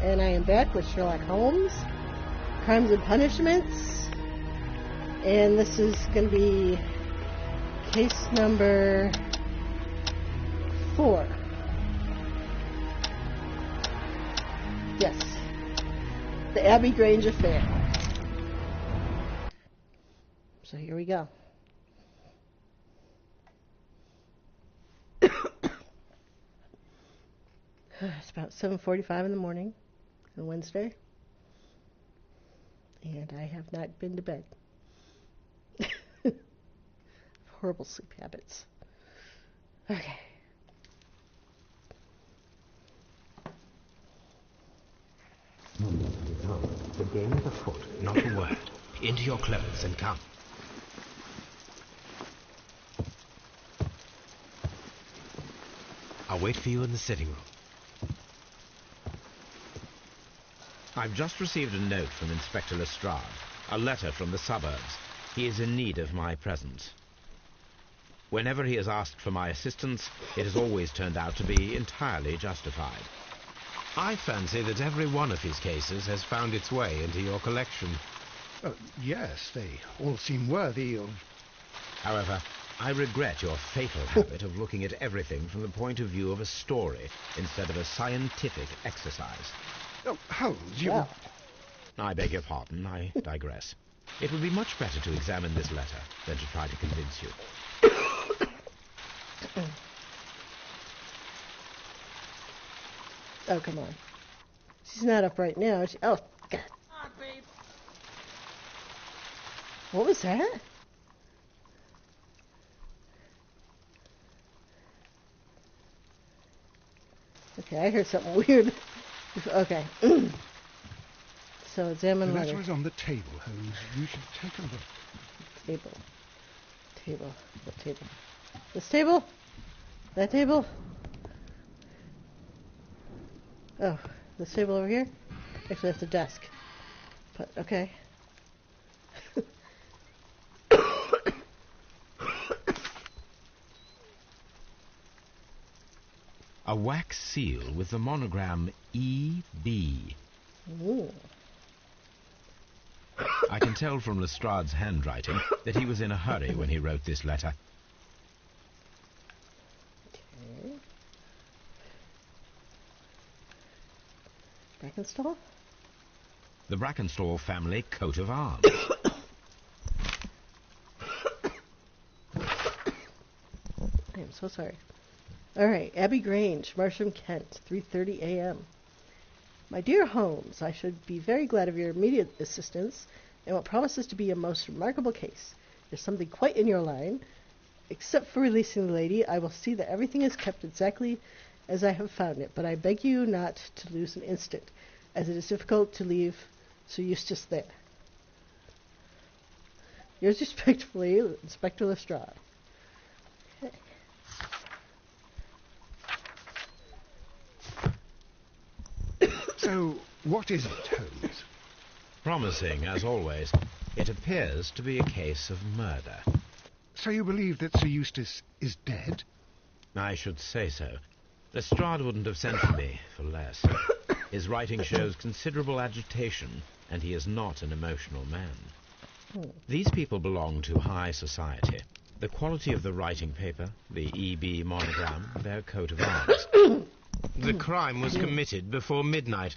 and I am back with Sherlock Holmes, Crimes and Punishments, and this is going to be case number 4. Yes, the Abbey Grange affair. So here we go. It's about 7:45 in the morning on Wednesday, and I have not been to bed. Horrible sleep habits. Okay. The game is afoot. Not a word. Into your clothes and come. I'll wait for you in the sitting room. I've just received a note from Inspector Lestrade, a letter from the suburbs. He is in need of my presence. Whenever he has asked for my assistance, it has always turned out to be entirely justified. I fancy that every one of his cases has found its way into your collection. Yes, they all seem worthy of... However, I regret your fatal habit of looking at everything from the point of view of a story instead of a scientific exercise. Oh, Holmes, you... Well. I beg your pardon, I digress. It would be much better to examine this letter than to try to convince you. Oh, come on. She's not up right now. Oh, God. Oh, babe. What was that? Okay, I heard something weird. Okay. So, examine The letter. letter is on the table, Holmes. You should take a look. Table. What table? This table? That table? Oh, this table over here? Actually, that's a desk. But, okay. A wax seal with the monogram E.B. Ooh. I can tell from Lestrade's handwriting that he was in a hurry when he wrote this letter. Okay. Brackenstall? The Brackenstall family coat of arms. I am so sorry. All right, Abbey Grange, Marsham, Kent, 3:30 a.m. My dear Holmes, I should be very glad of your immediate assistance in what promises to be a most remarkable case. There's something quite in your line. Except for releasing the lady, I will see that everything is kept exactly as I have found it, but I beg you not to lose an instant, as it is difficult to leave Sir Eustace there. Yours respectfully, Inspector Lestrade. Okay. So, what is it, Holmes? Promising, as always. It appears to be a case of murder. So you believe that Sir Eustace is dead? I should say so. Lestrade wouldn't have sent for me for less. His writing shows considerable agitation, and he is not an emotional man. These people belong to high society. The quality of the writing paper, the E.B. monogram, their coat of arms. The crime was committed before midnight.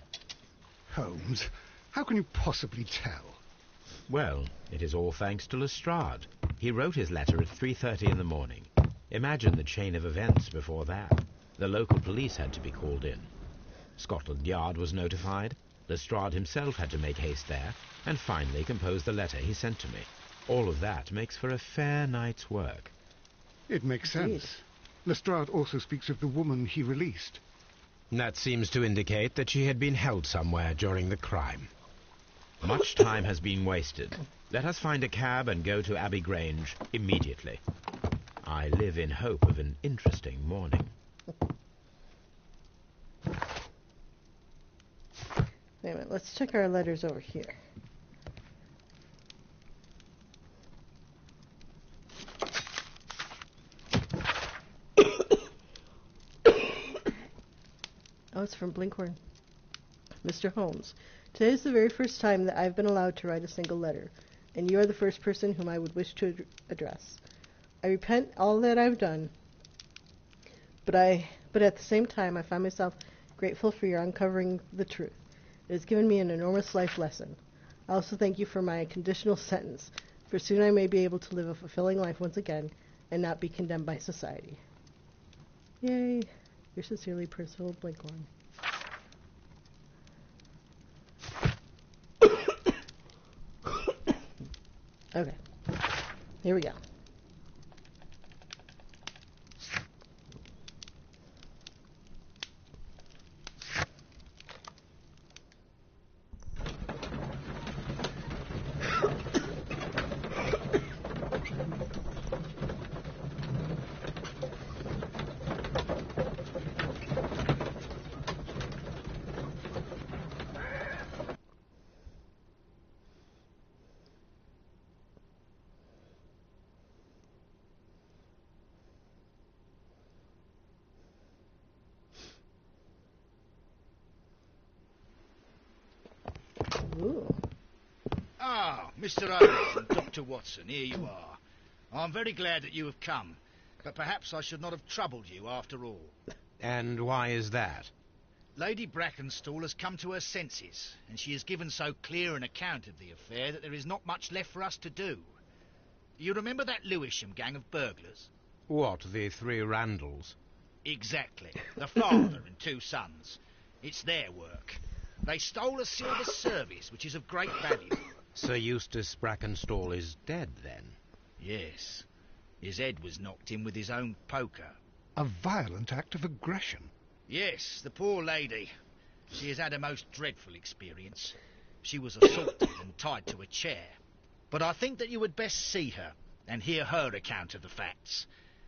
Holmes, how can you possibly tell? Well, it is all thanks to Lestrade. He wrote his letter at 3:30 in the morning. Imagine the chain of events before that. The local police had to be called in. Scotland Yard was notified. Lestrade himself had to make haste there, and finally compose the letter he sent to me. All of that makes for a fair night's work. It makes Indeed. sense. Lestrade also speaks of the woman he released. That seems to indicate that she had been held somewhere during the crime. Much time has been wasted. Let us find a cab and go to Abbey Grange immediately. I live in hope of an interesting morning. Wait a minute, let's check our letters over here. Oh, it's from Blinkhorn. Mr. Holmes, today is the very first time that I've been allowed to write a single letter, and you are the first person whom I would wish to address. I repent all that I've done, but at the same time I find myself grateful for your uncovering the truth. It has given me an enormous life lesson. I also thank you for my conditional sentence, for soon I may be able to live a fulfilling life once again and not be condemned by society. Yay. Yours sincerely, Percival Blinkhorn. Okay. Here we go. Ooh. Ah, Mr. Holmes and Dr. Watson, here you are. I'm very glad that you have come, but perhaps I should not have troubled you after all. And why is that? Lady Brackenstall has come to her senses, and she has given so clear an account of the affair that there is not much left for us to do. You remember that Lewisham gang of burglars? What, the three Randalls? Exactly. The father and two sons. It's their work. They stole a silver service, which is of great value. Sir Eustace Brackenstall is dead, then? Yes. His head was knocked in with his own poker. A violent act of aggression. Yes, the poor lady. She has had a most dreadful experience. She was assaulted and tied to a chair. But I think that you would best see her and hear her account of the facts.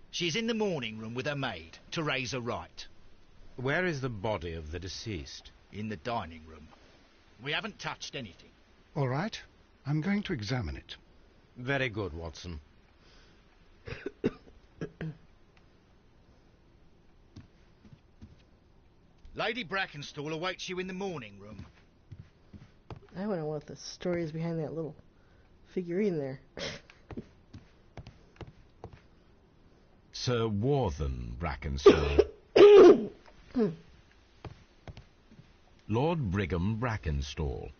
She is in the morning room with her maid to raise a right. Where is the body of the deceased? In the dining room. We haven't touched anything. All right. I'm going to examine it. Very good, Watson. Lady Brackenstall awaits you in the morning room. I want to know what the story is behind that little figurine there. Sir Warthen Brackenstall. Lord Brigham Brackenstall.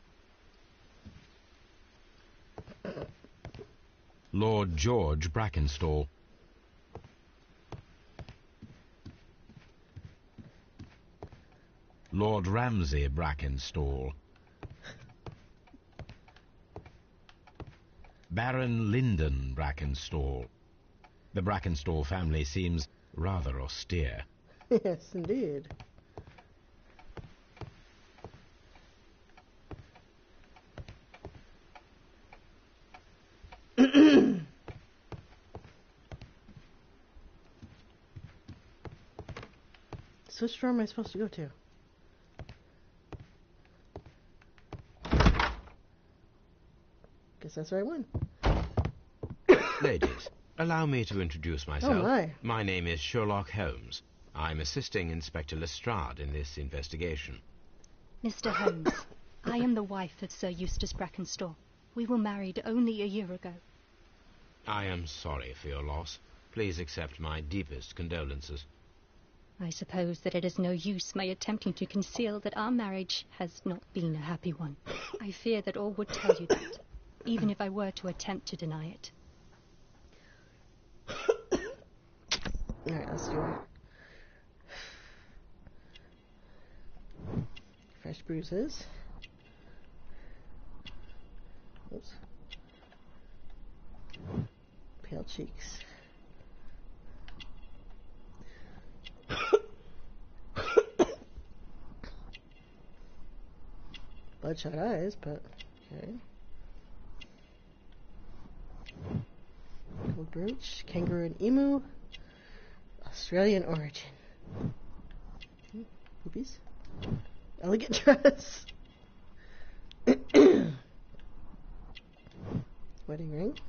Lord George Brackenstall. Lord Ramsay Brackenstall. Baron Lyndon Brackenstall. The Brackenstall family seems rather austere. Yes, indeed. So which door am I supposed to go to? Guess that's the right one. Ladies, allow me to introduce myself. Oh, my. My name is Sherlock Holmes. I'm assisting Inspector Lestrade in this investigation. Mr. Holmes, I am the wife of Sir Eustace Brackenstall. We were married only a year ago. I am sorry for your loss. Please accept my deepest condolences. I suppose that it is no use my attempting to conceal that our marriage has not been a happy one. I fear that all would tell you that, even if I were to attempt to deny it. Alright, let's do it. Fresh bruises. Oops. Pale cheeks. Bloodshot eyes, but okay. Gold brooch, kangaroo and emu, Australian origin. Boobies. Elegant dress. Wedding ring.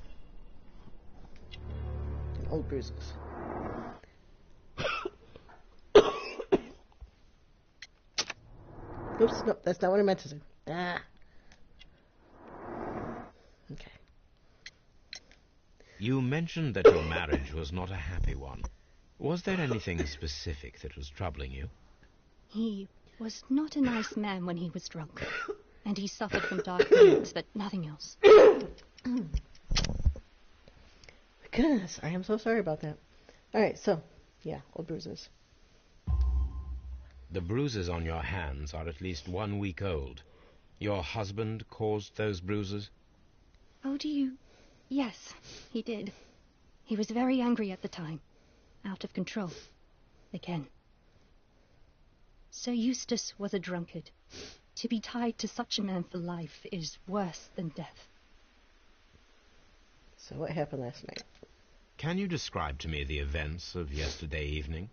And old bruises. Oops, no, that's not what I meant to do. Ah. Okay. You mentioned that your marriage was not a happy one. Was there anything specific that was troubling you? He was not a nice man when he was drunk, and he suffered from dark moods, but nothing else. Goodness, I am so sorry about that. All right, so, yeah, old bruises. The bruises on your hands are at least 1 week old. Your husband caused those bruises? Oh, do you? Yes, he did. He was very angry at the time. Out of control. Again. Sir Eustace was a drunkard. To be tied to such a man for life is worse than death. So what happened last night? Can you describe to me the events of yesterday evening?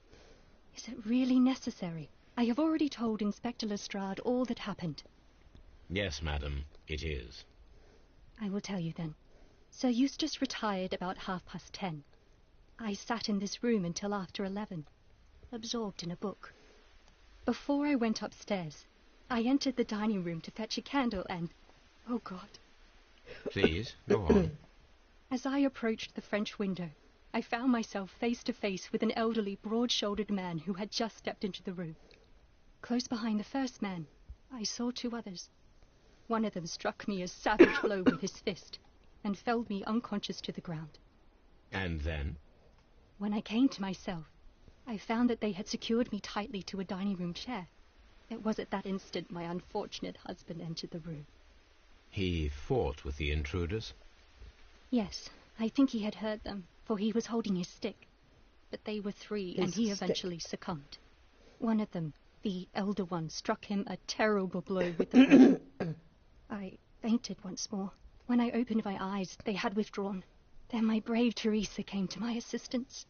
Is it really necessary? I have already told Inspector Lestrade all that happened. Yes, madam, it is. I will tell you then. Sir Eustace retired about 10:30. I sat in this room until after 11, absorbed in a book. Before I went upstairs, I entered the dining room to fetch a candle and... Oh, God. Please, go on. As I approached the French window, I found myself face to face with an elderly, broad-shouldered man who had just stepped into the room. Close behind the first man, I saw 2 others. One of them struck me a savage blow with his fist and felled me unconscious to the ground. And then? When I came to myself, I found that they had secured me tightly to a dining room chair. It was at that instant my unfortunate husband entered the room. He fought with the intruders? Yes, I think he had heard them, for he was holding his stick. But they were 3, and he eventually succumbed. One of them, the elder one, struck him a terrible blow with the blade. I fainted once more. When I opened my eyes, they had withdrawn. Then my brave Teresa came to my assistance.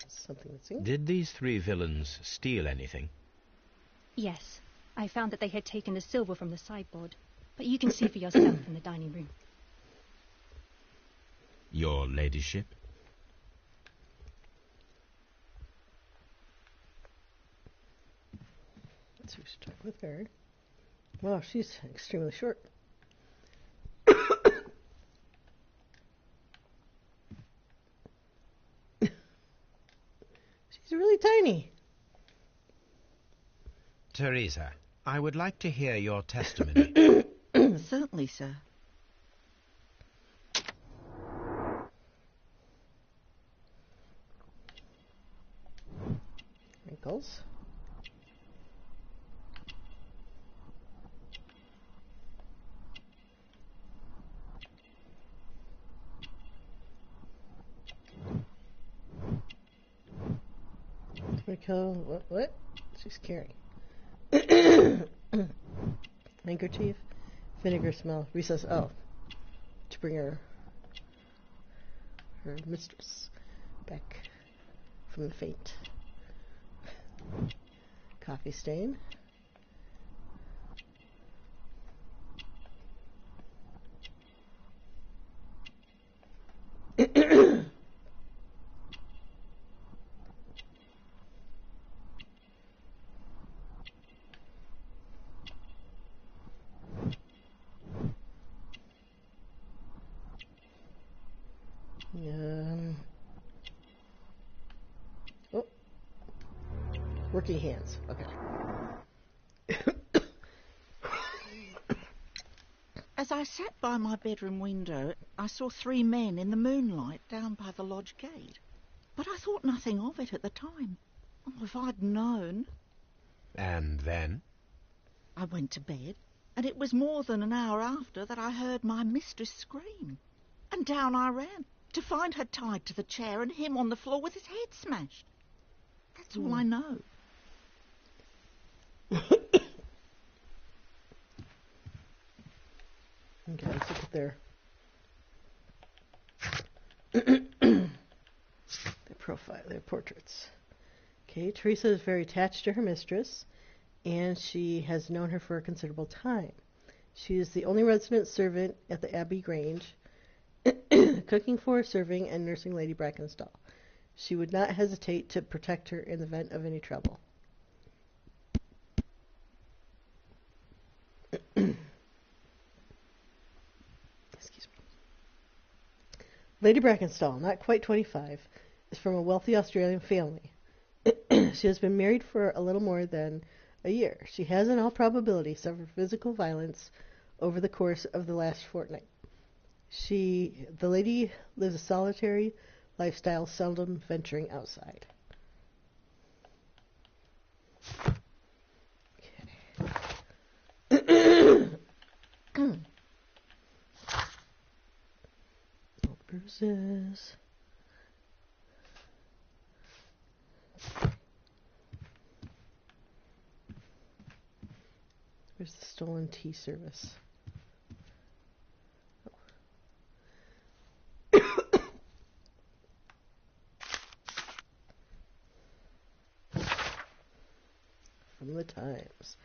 Something that's in. Did these 3 villains steal anything? Yes, I found that they had taken the silver from the sideboard. But you can see for yourself in the dining room. Your ladyship? So we should talk with her. Wow, she's extremely short. She's really tiny. Teresa, I would like to hear your testimony. Certainly, sir. Wrinkles. What? She's carrying. Handkerchief. Vinegar smell. Recess. Oh. To bring her mistress back from the faint. Coffee stain. Oh. Working hands. Okay. As I sat by my bedroom window, I saw 3 men in the moonlight down by the lodge gate. But I thought nothing of it at the time. Oh, if I'd known. And then? I went to bed, and it was more than an hour after that I heard my mistress scream. And down I ran, to find her tied to the chair and him on the floor with his head smashed. That's all I know. Okay, let's look at their profile, their portraits. Okay, Teresa is very attached to her mistress, and she has known her for a considerable time. She is the only resident servant at the Abbey Grange, cooking for, serving, and nursing Lady Brackenstall. She would not hesitate to protect her in the event of any trouble. Lady Brackenstall, not quite 25, is from a wealthy Australian family. She has been married for a little more than a year. She has, in all probability, suffered physical violence over the course of the last fortnight. The lady lives a solitary lifestyle, seldom venturing outside. Okay. Bruises. Where's the stolen tea service? From the Times.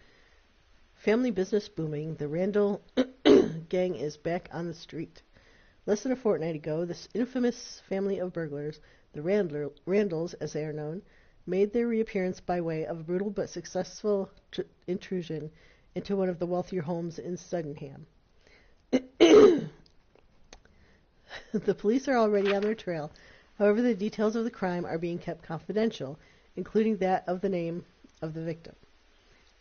Family business booming. The Randall gang is back on the street. Less than a fortnight ago, this infamous family of burglars, the Randalls, as they are known, made their reappearance by way of a brutal but successful intrusion into one of the wealthier homes in Sydenham. The police are already on their trail. However, the details of the crime are being kept confidential, including that of the name of the victim.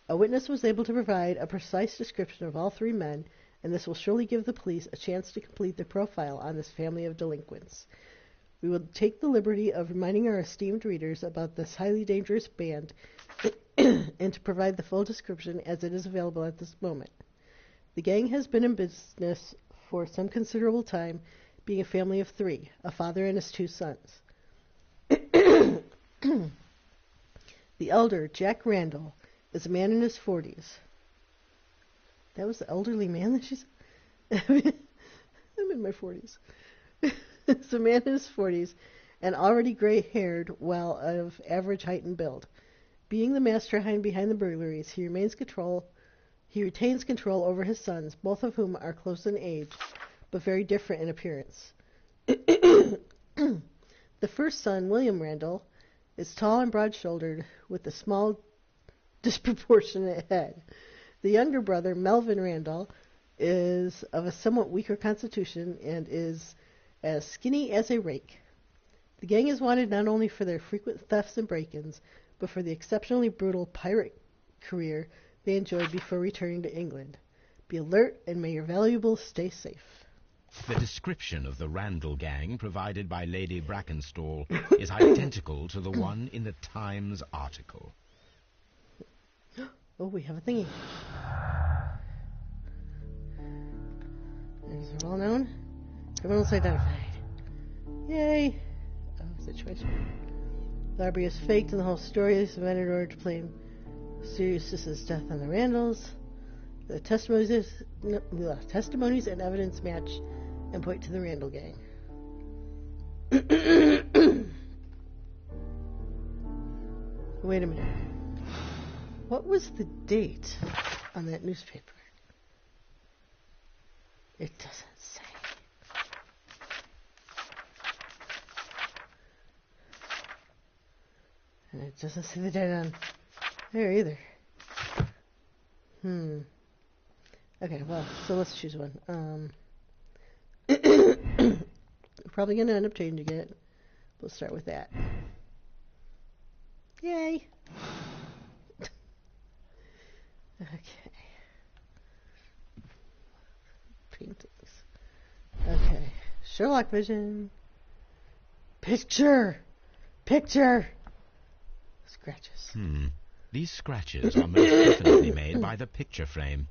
A witness was able to provide a precise description of all three men, and this will surely give the police a chance to complete their profile on this family of delinquents. We will take the liberty of reminding our esteemed readers about this highly dangerous band and to provide the full description as it is available at this moment. The gang has been in business for some considerable time, being a family of three, a father and his two sons. The elder, Jack Randall, is a man in his 40s. That was the elderly man that she said? I'm in my 40s. It's a man in his 40s and already gray-haired, while of average height and build. Being the mastermind behind the burglaries, he retains control over his sons, both of whom are close in age, but very different in appearance. The first son, William Randall, is tall and broad-shouldered, with a small, disproportionate head. The younger brother, Melvin Randall, is of a somewhat weaker constitution and is as skinny as a rake. The gang is wanted not only for their frequent thefts and break-ins, but for the exceptionally brutal pirate career they enjoyed before returning to England. Be alert, and may your valuables stay safe. The description of the Randall gang provided by Lady Brackenstall is identical to the one in the Times article. Oh, we have a thingy. Is it all known? Criminals identified. Yay! Oh, situation. The robbery is faked and the whole story is invented in order to blame Sirius's death on the Randalls. The testimonies and evidence match and point to the Randall gang. Wait a minute. What was the date on that newspaper? It doesn't say. And it doesn't say the date on there either. Okay, well, so let's choose one. We're probably going to end up changing it. We'll start with that. Yay! Okay. Paintings. Okay. Sherlock vision. Picture! Scratches. These scratches are most definitely made by the picture frame.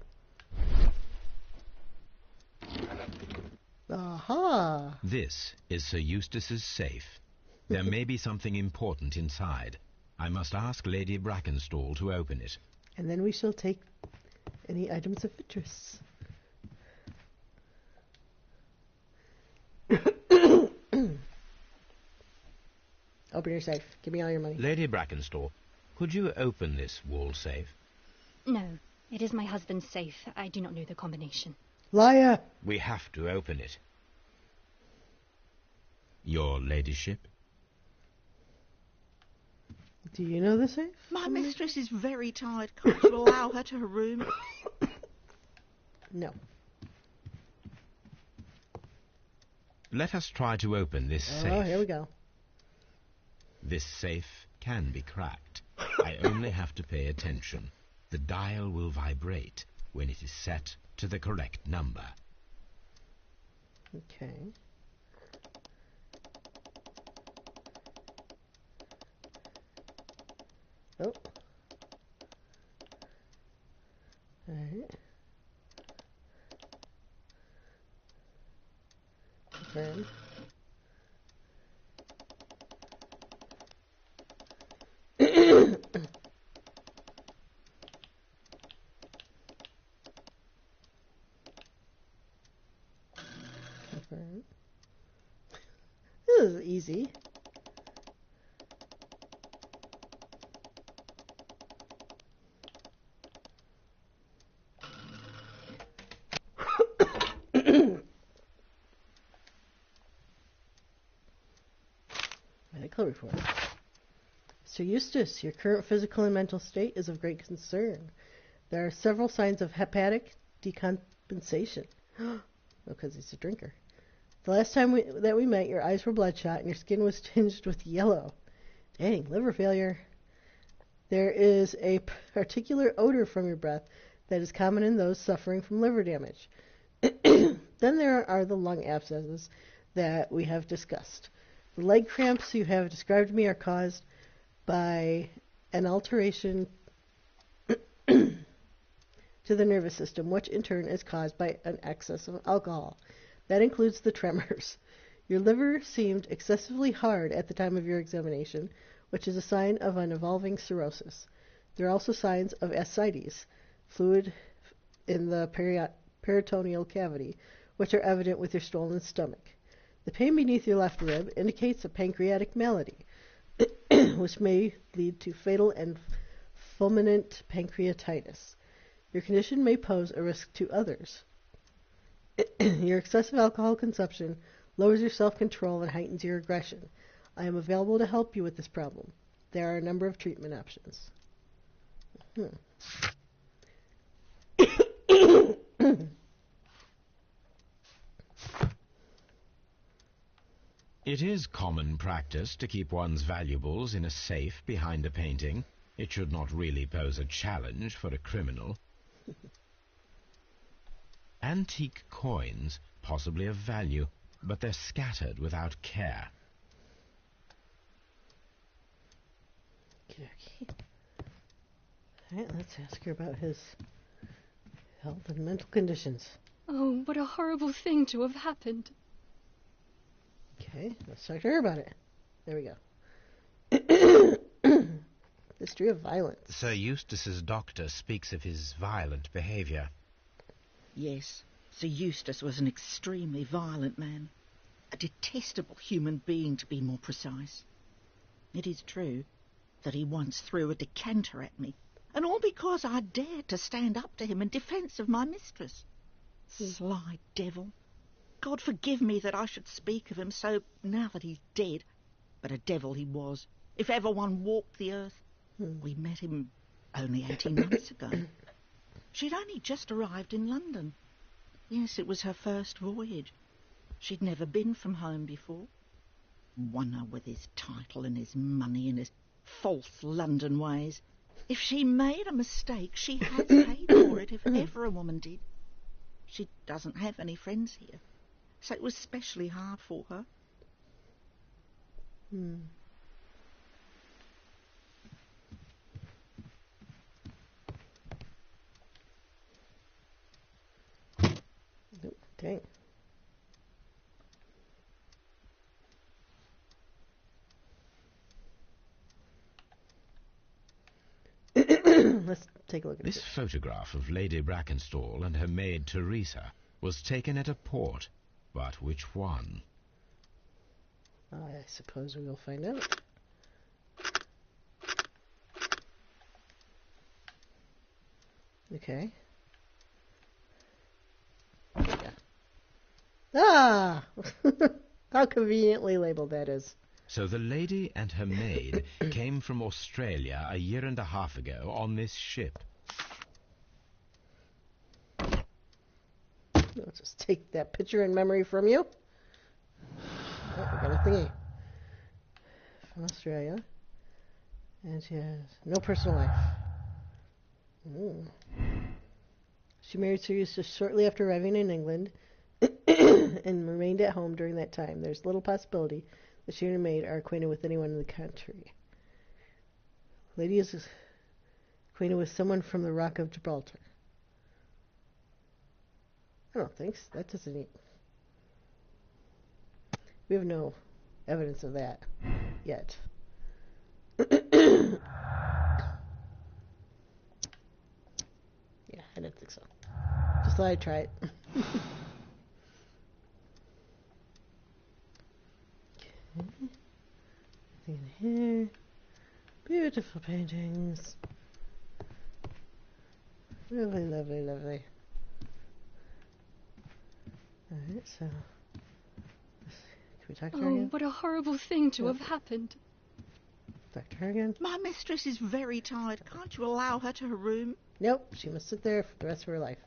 Aha! This is Sir Eustace's safe. There may be something important inside. I must ask Lady Brackenstall to open it. And then we shall take any items of interest. Open your safe. Give me all your money. Lady Brackenstall, could you open this wall safe? No, it is my husband's safe. I do not know the combination. Liar! We have to open it. Your ladyship? Do you know the safe? My mistress is very tired. Can't you allow her to her room? No. Let us try to open this safe. Oh, here we go. This safe can be cracked. I only have to pay attention. The dial will vibrate when it is set to the correct number. Okay. Oh. Alright. Confirm. Confirm. This is easy. Medical report. Sir Eustace, your current physical and mental state is of great concern. There are several signs of hepatic decompensation. Because he's a drinker. The last time that we met, your eyes were bloodshot and your skin was tinged with yellow. Dang, liver failure. There is a particular odor from your breath that is common in those suffering from liver damage. Then there are the lung abscesses that we have discussed. The leg cramps you have described to me are caused by an alteration to the nervous system, which in turn is caused by an excess of alcohol. That includes the tremors. Your liver seemed excessively hard at the time of your examination, which is a sign of an evolving cirrhosis. There are also signs of ascites, fluid in the peritoneal cavity, which are evident with your swollen stomach. The pain beneath your left rib indicates a pancreatic malady, which may lead to fatal and fulminant pancreatitis. Your condition may pose a risk to others. Your excessive alcohol consumption lowers your self-control and heightens your aggression. I am available to help you with this problem. There are a number of treatment options. It is common practice to keep one's valuables in a safe behind a painting. It should not really pose a challenge for a criminal. Antique coins, possibly of value, but they're scattered without care. Okay. All right, let's ask her about his health and mental conditions. Oh, what a horrible thing to have happened. Okay, let's talk to her about it. There we go. History of violence. Sir Eustace's doctor speaks of his violent behaviour. Yes, Sir Eustace was an extremely violent man. A detestable human being, to be more precise. It is true that he once threw a decanter at me, and all because I dared to stand up to him in defence of my mistress. Sly devil. God forgive me that I should speak of him so now that he's dead, but a devil he was, if ever one walked the earth. We met him only 18 months ago. She'd only just arrived in London. Yes, it was her first voyage. She'd never been from home before. Wonder with his title and his money and his false London ways. If she made a mistake, she has paid for it, if ever a woman did. She doesn't have any friends here, so it was especially hard for her. Dang. Let's take a look at This photograph of Lady Brackenstall and her maid Teresa was taken at a port, but which one? I suppose we will find out. Okay. Yeah. Ah! How conveniently labeled that is. So the lady and her maid came from Australia a year and a half ago on this ship. I'll just take that picture in memory from you. Oh, we got a thingy. From Australia. And she has no personal life. She married Sir Eustace shortly after arriving in England and remained at home during that time. There's little possibility that she and her maid are acquainted with anyone in the country. Lady is acquainted with someone from the Rock of Gibraltar. I don't think so. That doesn't even... We have no evidence of that yet. Yeah, I didn't think so. Just thought I'd try it. Okay. Anything in here? Beautiful paintings. Lovely, lovely, lovely. Alright, so... Can we talk to her again? What a horrible thing to have happened. Talk to her again? My mistress is very tired. Can't you allow her to her room? Nope, she must sit there for the rest of her life.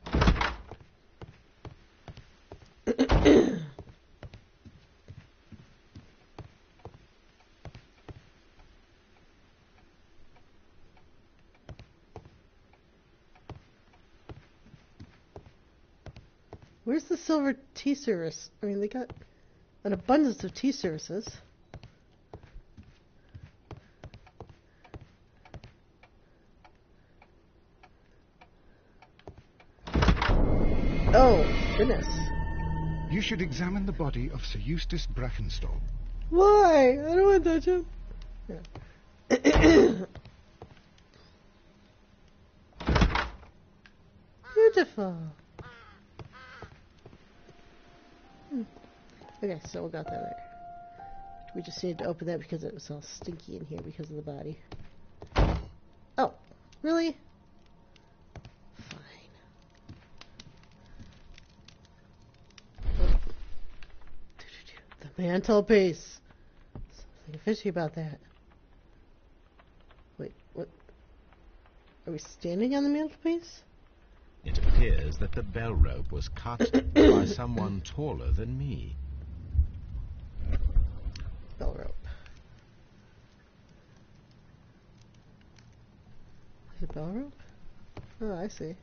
Where's the silver tea service? I mean, they got an abundance of tea services. Oh, goodness. You should examine the body of Sir Eustace Brackenstall. Why? I don't want to touch him. Yeah. Beautiful. Okay, so we got that there. We just needed to open that because it was all stinky in here because of the body. Oh, really? Fine. The mantelpiece. Something fishy about that. Wait, what? Are we standing on the mantelpiece? It appears that the bell rope was cut by someone taller than me. Bell rope. Is it bell rope? Oh, I see.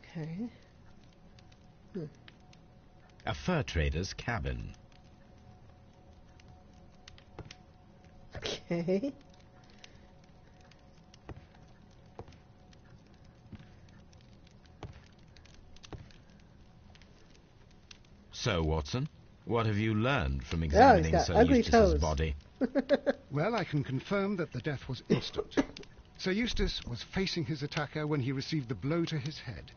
Okay. A fur trader's cabin. Okay. So, Watson, what have you learned from examining Sir Eustace's body? Well, I can confirm that the death was instant. Sir Eustace was facing his attacker when he received the blow to his head.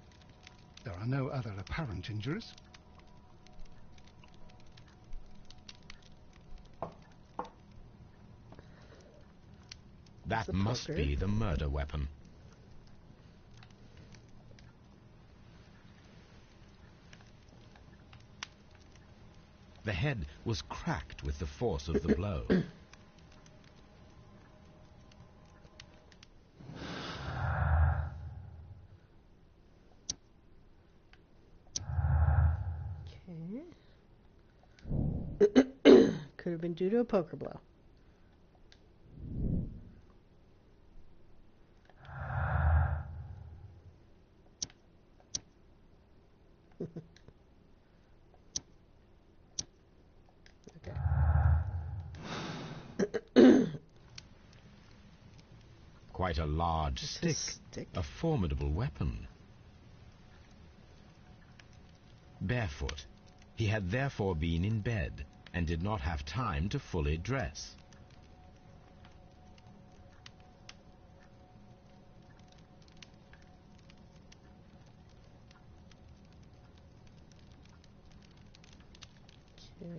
There are no other apparent injuries. That must be the murder weapon. The head was cracked with the force of the blow. Okay. Could have been due to a poker blow. Quite a large stick, a formidable weapon. Barefoot, he had therefore been in bed and did not have time to fully dress.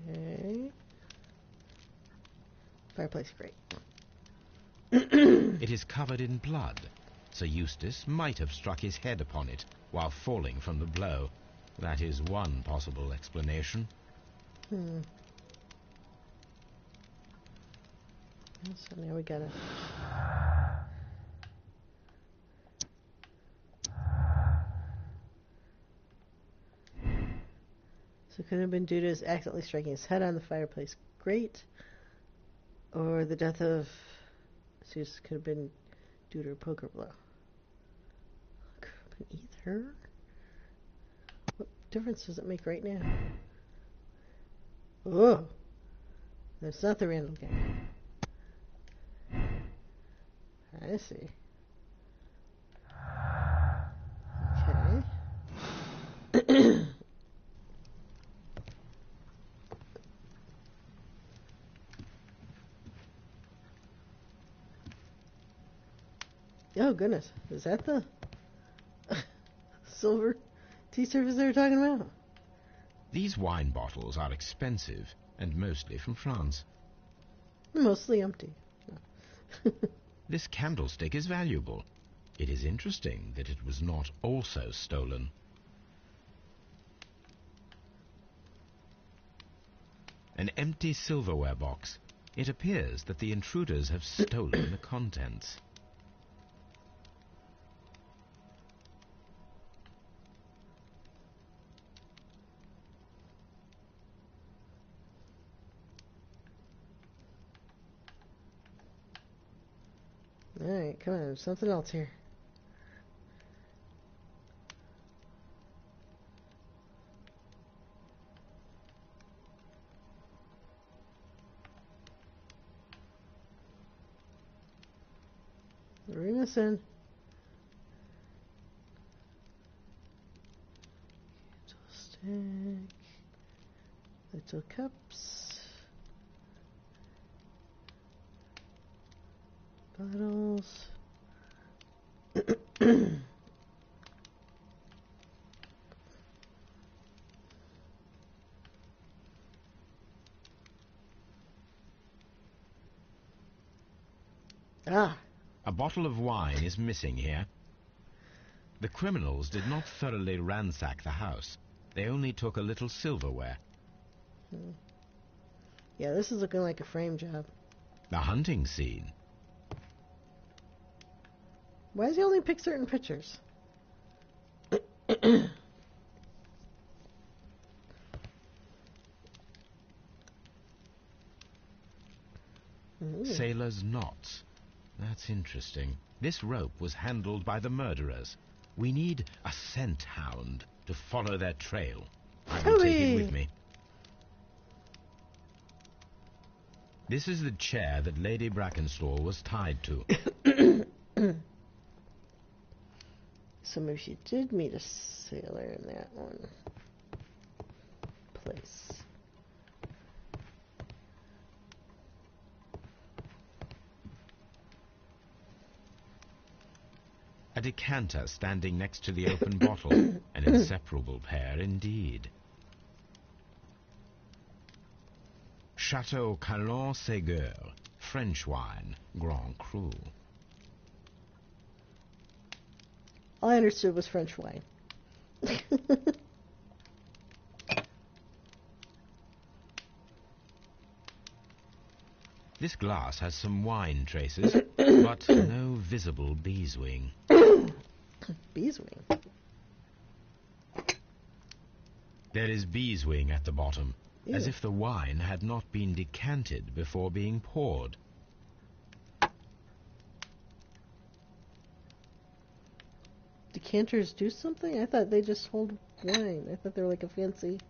Okay. Fireplace grate. It is covered in blood. Sir Eustace might have struck his head upon it while falling from the blow. That is one possible explanation. So now we gotta... So it could have been due to his accidentally striking his head on the fireplace grate, or the death of Zeus could have been due to a poker blow. Could have been either. What difference does it make right now? Oh, that's not the random game. I see. Okay. Oh, goodness. Is that the silver tea service they were talking about? These wine bottles are expensive and mostly from France. Mostly empty. No. This candlestick is valuable. It is interesting that it was not also stolen. An empty silverware box. It appears that the intruders have stolen the contents. Alright, come on, there's something else here. What are we missing? Candlestick. Little cups. Bottles. Ah. A bottle of wine is missing here. The criminals did not thoroughly ransack the house. They only took a little silverware. Yeah, this is looking like a frame job. The hunting scene. Why does he only pick certain pictures? Sailor's knots. That's interesting. This rope was handled by the murderers. We need a scent hound to follow their trail. I will take it with me. This is the chair that Lady Brackenstall was tied to. So maybe she did meet a sailor in that one place. A decanter standing next to the open bottle. An inseparable pair indeed. Chateau Calon-Ségur, French wine, Grand Cru. All I understood was French wine. This glass has some wine traces, but no visible beeswing. Beeswing? There is beeswing at the bottom, Ew. as if the wine had not been decanted before being poured. Decanters do something? I thought they just hold wine. I thought they were like a fancy...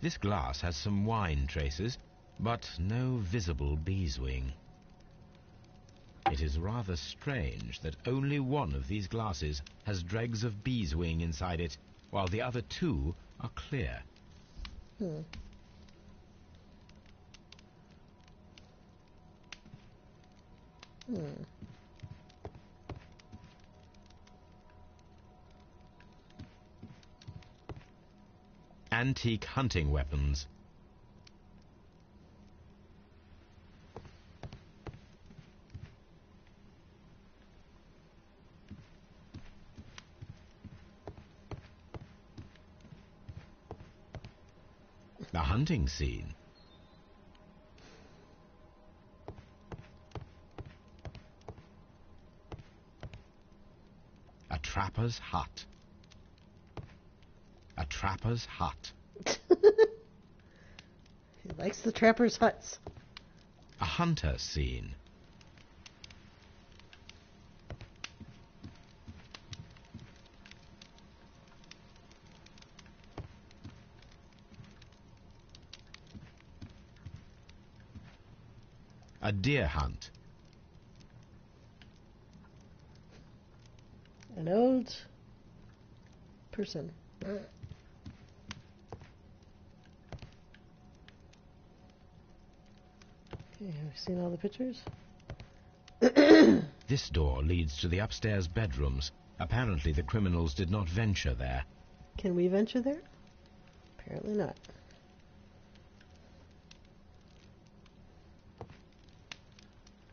This glass has some wine traces, but no visible beeswing. It is rather strange that only one of these glasses has dregs of beeswing inside it, while the other two are clear. Hmm. Hmm. Antique hunting weapons. The hunting scene. A trapper's hut. A trapper's hut. He likes the trappers' huts. A hunter scene. A deer hunt. An old person. Okay, have you seen all the pictures? This door leads to the upstairs bedrooms. Apparently the criminals did not venture there. Can we venture there? Apparently not.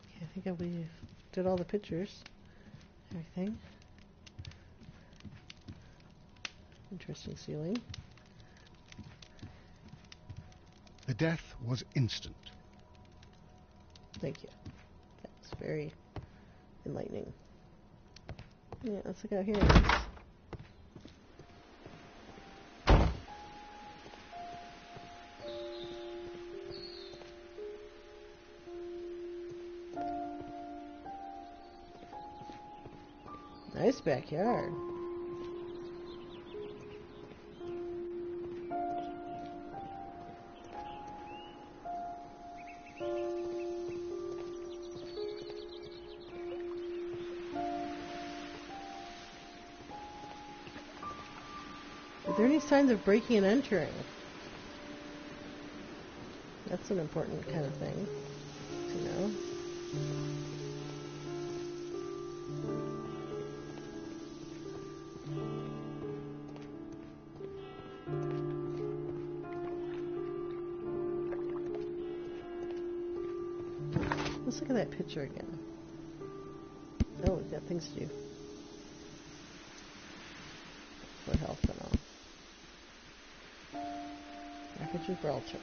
Okay, I think we did all the pictures. Everything. Interesting ceiling. The death was instant. Thank you. That's very enlightening. Yeah, let's look out here. Nice backyard. Are there any signs of breaking and entering? That's an important kind of thing to know. Let's look at that picture again. Oh, we've got things to do. For health and all. Wreckage of Gibraltar.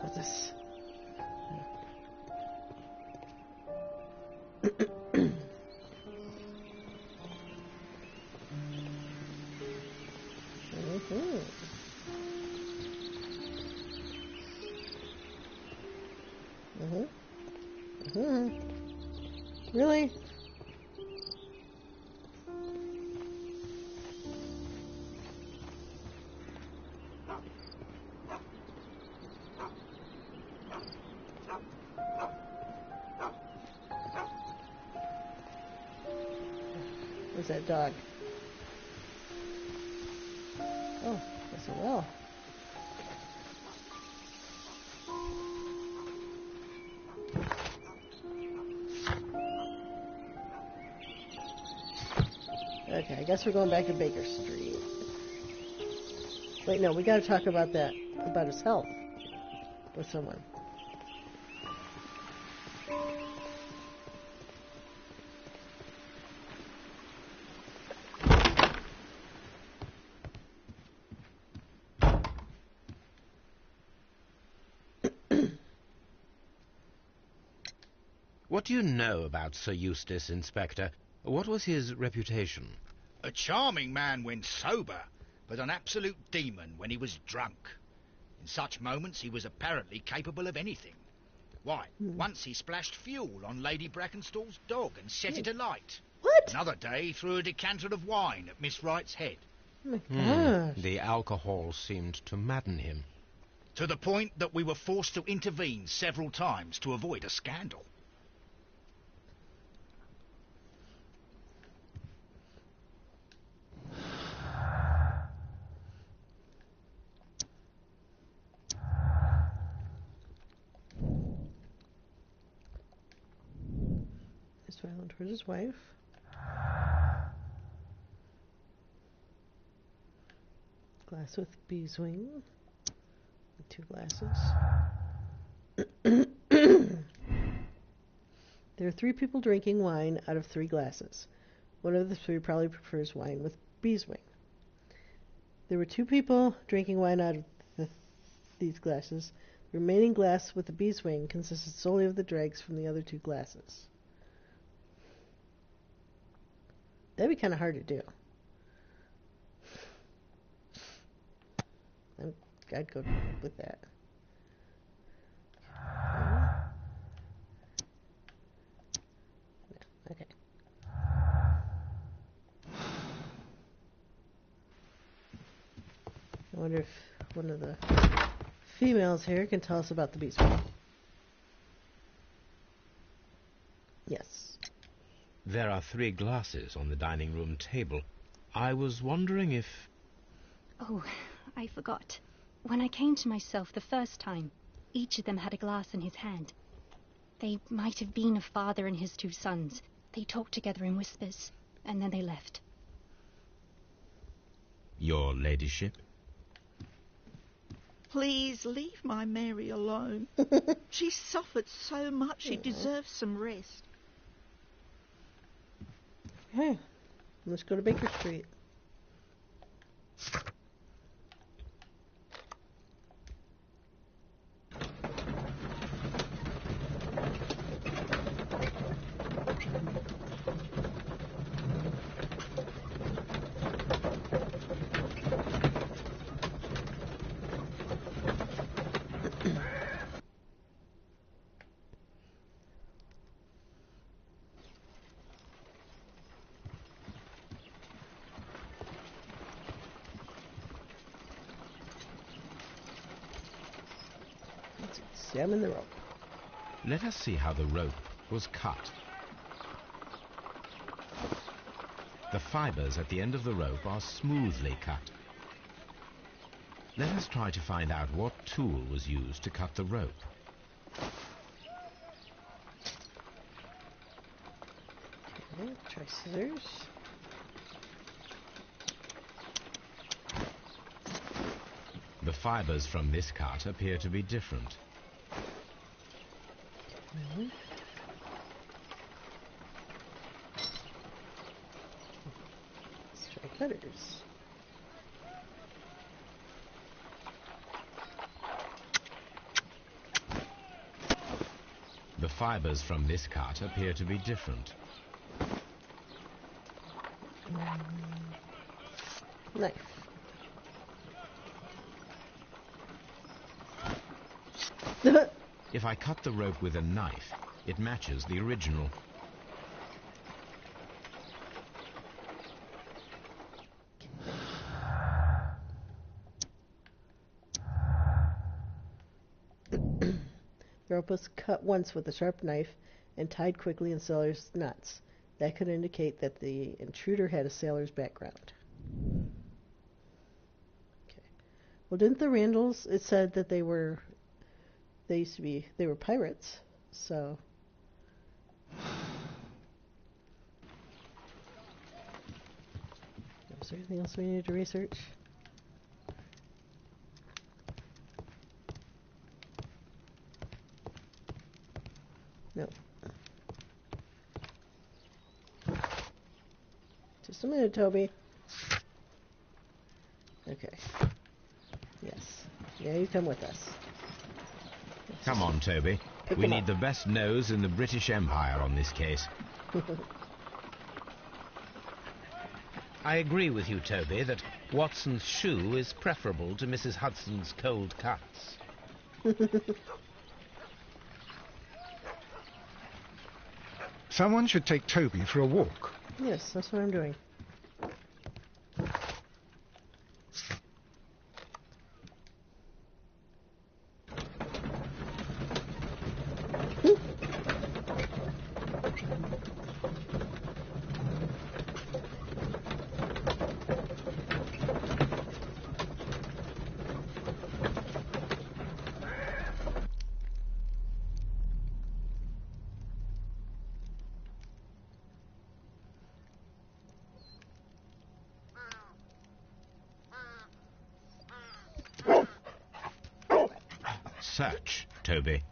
What's this? Really? Where's that dog? Oh, that's a well. Okay, I guess we're going back to Baker Street. Wait, no, we gotta talk about that, about his health with someone. What do you know about Sir Eustace, Inspector? What was his reputation? A charming man when sober, but an absolute demon when he was drunk. In such moments he was apparently capable of anything. Why, once he splashed fuel on Lady Brackenstall's dog and set it alight. What? Another day he threw a decanter of wine at Miss Wright's head. Oh my gosh. The alcohol seemed to madden him. To the point that we were forced to intervene several times to avoid a scandal. He's violent towards his wife. Glass with bee's wing. With 2 glasses. There are 3 people drinking wine out of 3 glasses. One of the 3 probably prefers wine with beeswing. There were 2 people drinking wine out of these glasses. The remaining glass with the beeswing consisted solely of the dregs from the other 2 glasses. That'd be kind of hard to do. I'd go with that. No, okay. I wonder if one of the females here can tell us about the beeswing. Yes. There are 3 glasses on the dining room table. I was wondering if... Oh, I forgot. When I came to myself the first time, each of them had a glass in his hand. They might have been a father and his 2 sons. They talked together in whispers, and then they left. Your ladyship? Please leave my Mary alone. She's suffered so much, she deserves some rest. Okay, let's go to Baker Street. Let's examine the rope. Let us see how the rope was cut. The fibers at the end of the rope are smoothly cut. Let us try to find out what tool was used to cut the rope. Okay, try scissors. The fibers from this cut appear to be different. Okay. Let's try cutters. The fibers from this cut appear to be different. Knife. If I cut the rope with a knife, it matches the original. The rope was cut once with a sharp knife and tied quickly in sailor's knots. That could indicate that the intruder had a sailor's background. Okay. Well, didn't the Randalls, it said that they were pirates, so... Is there anything else we need to research? No. Just a minute, Toby. Okay. Yes. Yeah, you come with us. Come on, Toby. We need the best nose in the British Empire on this case. I agree with you, Toby, that Watson's shoe is preferable to Mrs. Hudson's cold cuts. Someone should take Toby for a walk. Yes, that's what I'm doing. Search, Toby.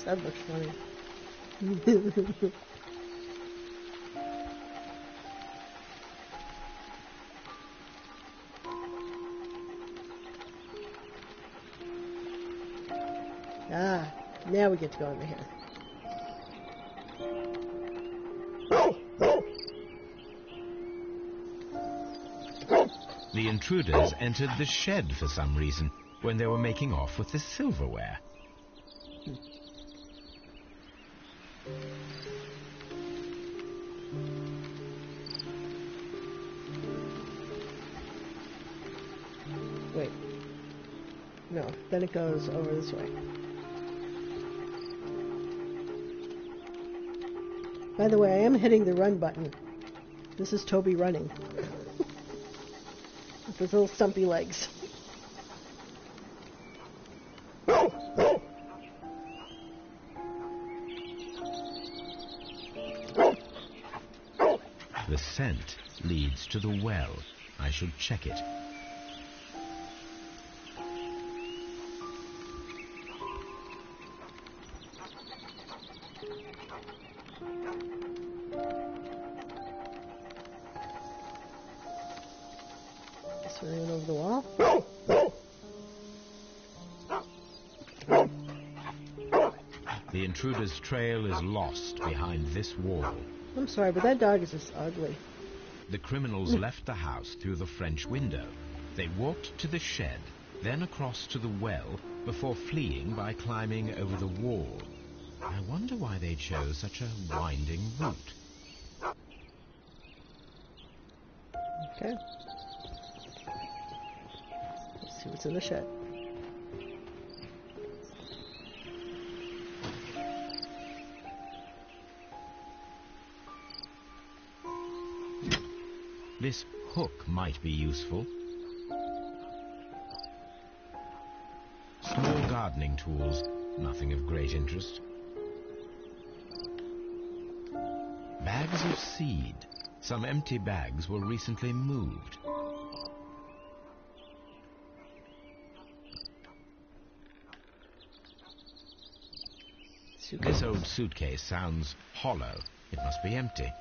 That looks funny. Ah, now we get to go under here. The intruders entered the shed for some reason when they were making off with the silverware. Wait. No, then it goes over this way. By the way, I am hitting the run button. This is Toby running. With his little stumpy legs. The scent leads to the well. I should check it. Guess we went over the wall. The intruder's trail is lost behind this wall. I'm sorry, but that dog is just ugly. The criminals left the house through the French window. They walked to the shed, then across to the well, before fleeing by climbing over the wall. I wonder why they chose such a winding route. Okay. Let's see what's in the shed. This hook might be useful. Small gardening tools, nothing of great interest. Bags of seed. Some empty bags were recently moved. This old suitcase sounds hollow. It must be empty.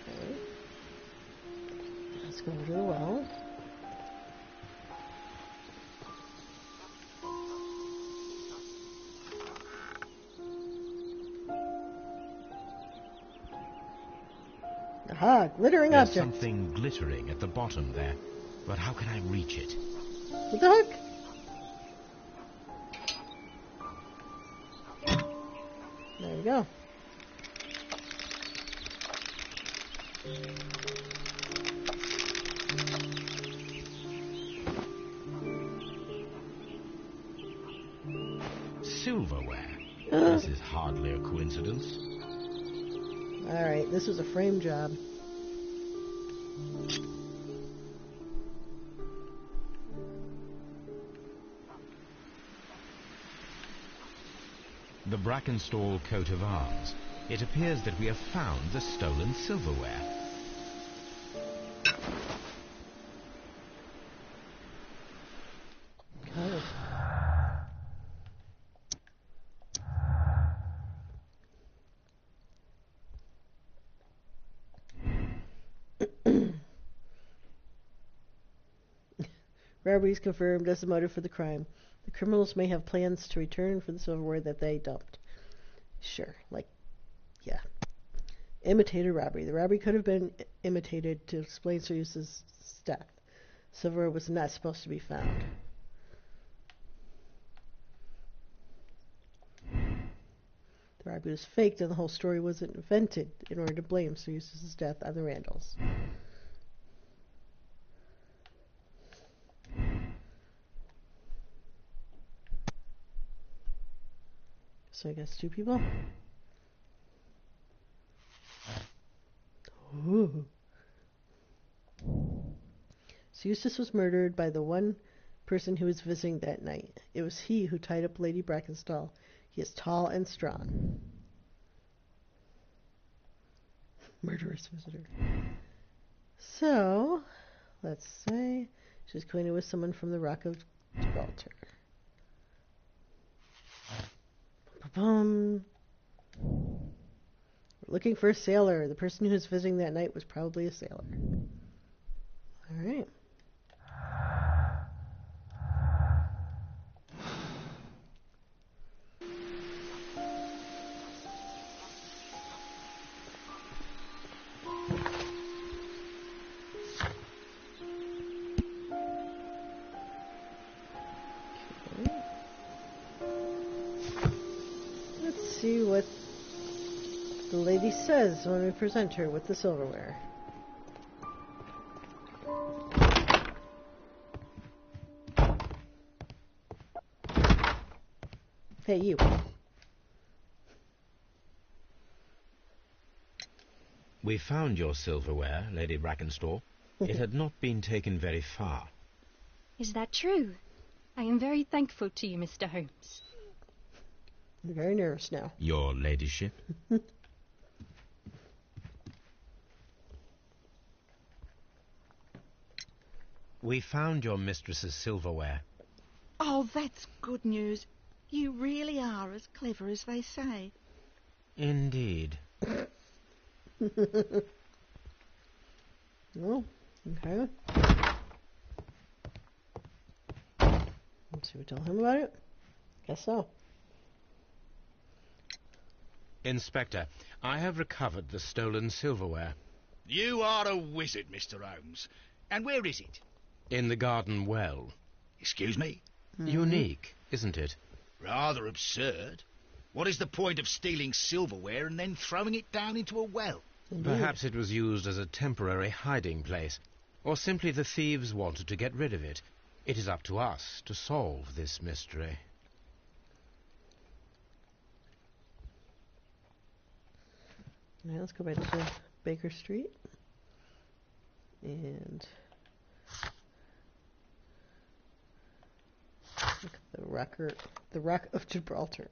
Okay. Let's go over to the well. Aha, glittering There's object. something glittering at the bottom there, but how can I reach it? With the hook. There we go. Silverware. This is hardly a coincidence. Alright, this was a frame job. The Brackenstall coat of arms. It appears that we have found the stolen silverware. Okay. Robbery is confirmed as the motive for the crime. The criminals may have plans to return for the silverware that they dumped. Sure, yeah. Imitated robbery. The robbery could have been imitated to explain Sir Eustace's death. Silverware was not supposed to be found. The robbery was faked and the whole story was invented in order to blame Sir Eustace's death on the Randalls. So I guess two people. Ooh. So Eustace was murdered by the one person who was visiting that night. It was he who tied up Lady Brackenstall. He is tall and strong. Murderous visitor. So, let's say she's acquainted with someone from the Rock of Gibraltar. We're looking for a sailor. The person who was visiting that night was probably a sailor. All right. See what the lady says when we present her with the silverware. Hey, you. We found your silverware, Lady Brackenstall. It had not been taken very far. Is that true? I am very thankful to you, Mr. Holmes. I'm very nervous now. Your ladyship? We found your mistress's silverware. Oh, that's good news. You really are as clever as they say. Indeed. Well, okay. Let's see, we tell him about it? Guess so. Inspector, I have recovered the stolen silverware. You are a wizard, Mr. Holmes. And where is it? In the garden well. Excuse me? Unique, isn't it? Rather absurd. What is the point of stealing silverware and then throwing it down into a well? Perhaps it was used as a temporary hiding place, or simply the thieves wanted to get rid of it. It is up to us to solve this mystery. Now let's go back to Baker Street. And look at the Rock of Gibraltar.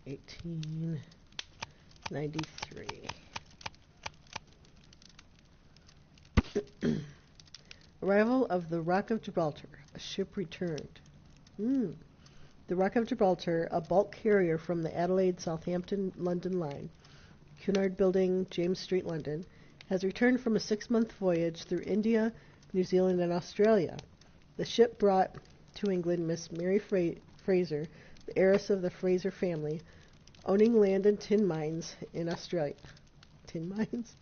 $18.93. Arrival of the Rock of Gibraltar. A ship returned. The Rock of Gibraltar, a bulk carrier from the Adelaide, Southampton, London line, Cunard Building, James Street, London, has returned from a 6-month voyage through India, New Zealand, and Australia. The ship brought to England Miss Mary Fraser, the heiress of the Fraser family, owning land and tin mines in Australia. Tin mines?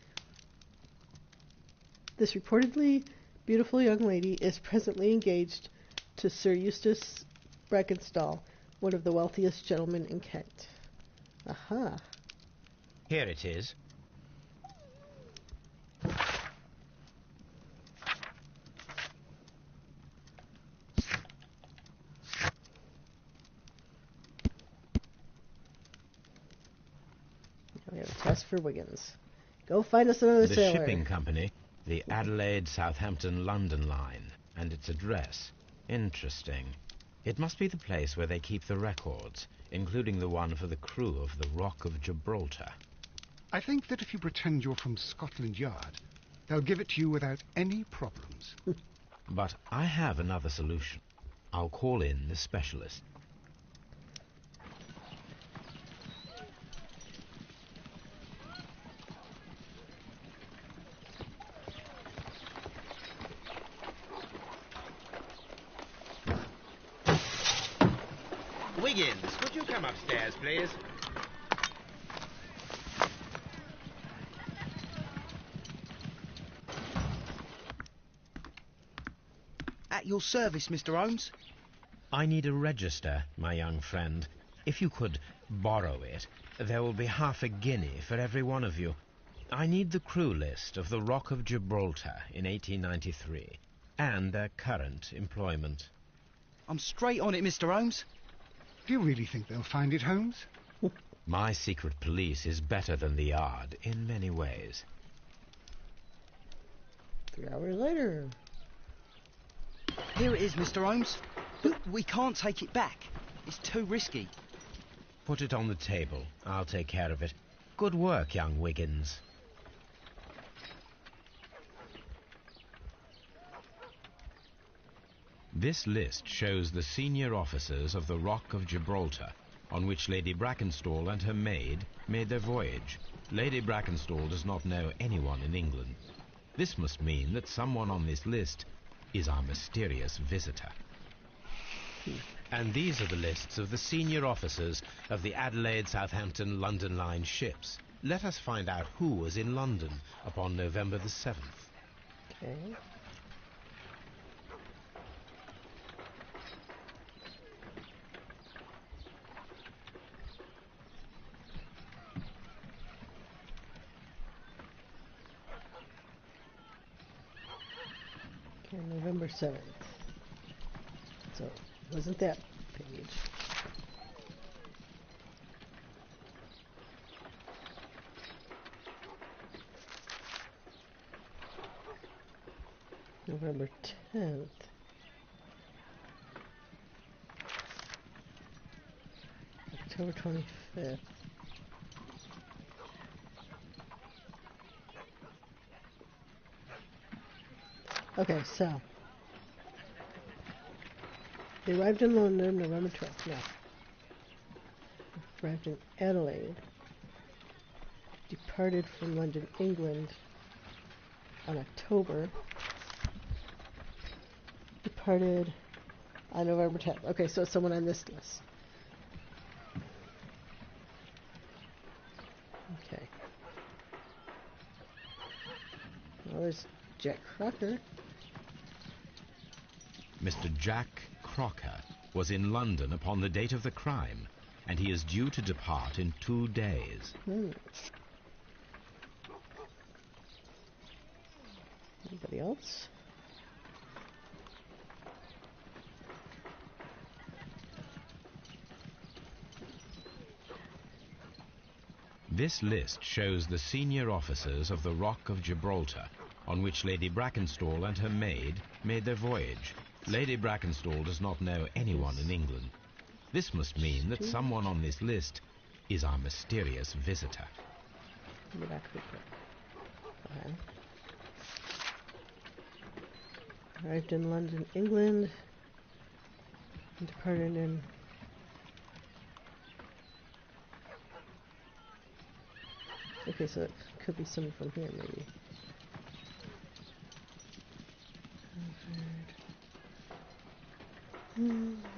This reportedly beautiful young lady is presently engaged to Sir Eustace Brackenstall, one of the wealthiest gentlemen in Kent. Aha. Here it is. We have a test for Wiggins. Go find us another The sailor. shipping company, the Adelaide, Southampton, London line, and its address. Interesting. It must be the place where they keep the records, including the one for the crew of the Rock of Gibraltar. I think that if you pretend you're from Scotland Yard, they'll give it to you without any problems. But I have another solution. I'll call in the specialist. Wiggins, could you come upstairs, please? At your service, Mr. Holmes. I need a register, my young friend. If you could borrow it, there will be half a guinea for every one of you. I need the crew list of the Rock of Gibraltar in 1893 and their current employment. I'm straight on it, Mr. Holmes. Do you really think they'll find it, Holmes? My secret police is better than the Yard in many ways. 3 hours later. Here it is, Mr. Holmes. But we can't take it back. It's too risky. Put it on the table. I'll take care of it. Good work, young Wiggins. This list shows the senior officers of the Rock of Gibraltar, on which Lady Brackenstall and her maid made their voyage. Lady Brackenstall does not know anyone in England. This must mean that someone on this list is our mysterious visitor. And these are the lists of the senior officers of the Adelaide, Southampton, London Line ships. Let us find out who was in London upon November the 7th. Okay. November 7th. So, wasn't that page? November 10th. October 25th. Okay, so they arrived in London November 12th. No. Arrived in Adelaide. Departed from London, England on October. Departed on November 10th. Okay, so it's someone on this list. Okay. Well, there's Jack Crocker. Mr. Jack Crocker was in London upon the date of the crime, and he is due to depart in 2 days. Anybody else? This list shows the senior officers of the Rock of Gibraltar, on which Lady Brackenstall and her maid made their voyage. Lady Brackenstall does not know anyone in England. This must mean that someone on this list is our mysterious visitor. Okay. Arrived in London, England. And departed in... Okay, so it could be someone from here, maybe.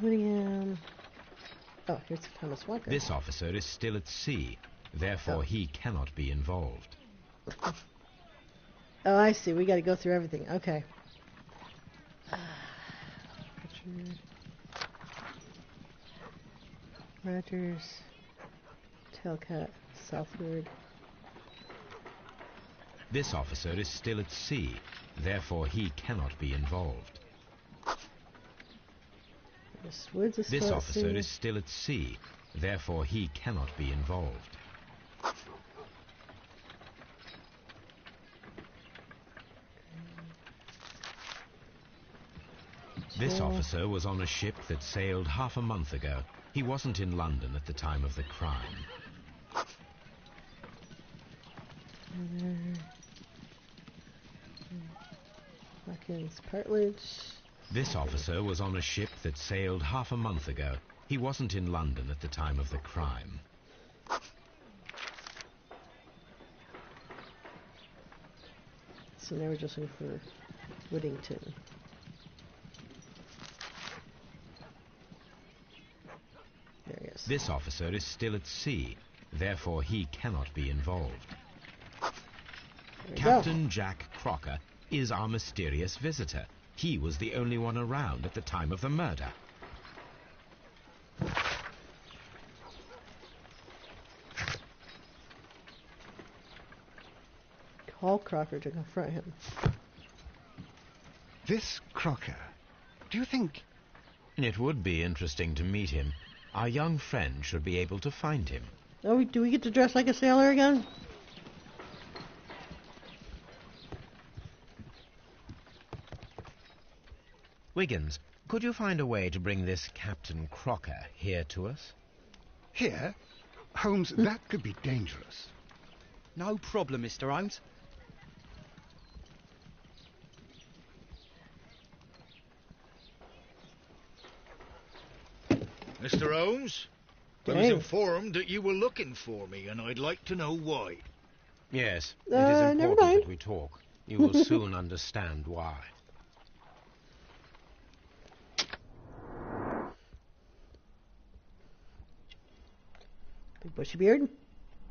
William. Oh, here's Thomas Walker. This officer is still at sea, therefore he cannot be involved. Oh, I see. We got to go through everything. Okay. Rogers, Talcott, Southward. This officer is still at sea, therefore he cannot be involved. This officer is still at sea, therefore he cannot be involved. This officer was on a ship that sailed half a month ago. He wasn't in London at the time of the crime. Watkins, Partridge. This officer was on a ship that sailed half a month ago. He wasn't in London at the time of the crime. So now we're just looking for Whittington. There he is. This officer is still at sea, therefore he cannot be involved. Captain Jack Crocker is our mysterious visitor. He was the only one around at the time of the murder. call Crocker to confront him. This Crocker, do you think... It would be interesting to meet him. Our young friend should be able to find him. Oh, do we get to dress like a sailor again? Wiggins, could you find a way to bring this Captain Crocker here to us? Here? Holmes, that could be dangerous. No problem, Mr. Holmes. Mr. Holmes, I was informed that you were looking for me, and I'd like to know why. Yes, it never is important mind. that we talk. You will soon understand why. Big bushy beard?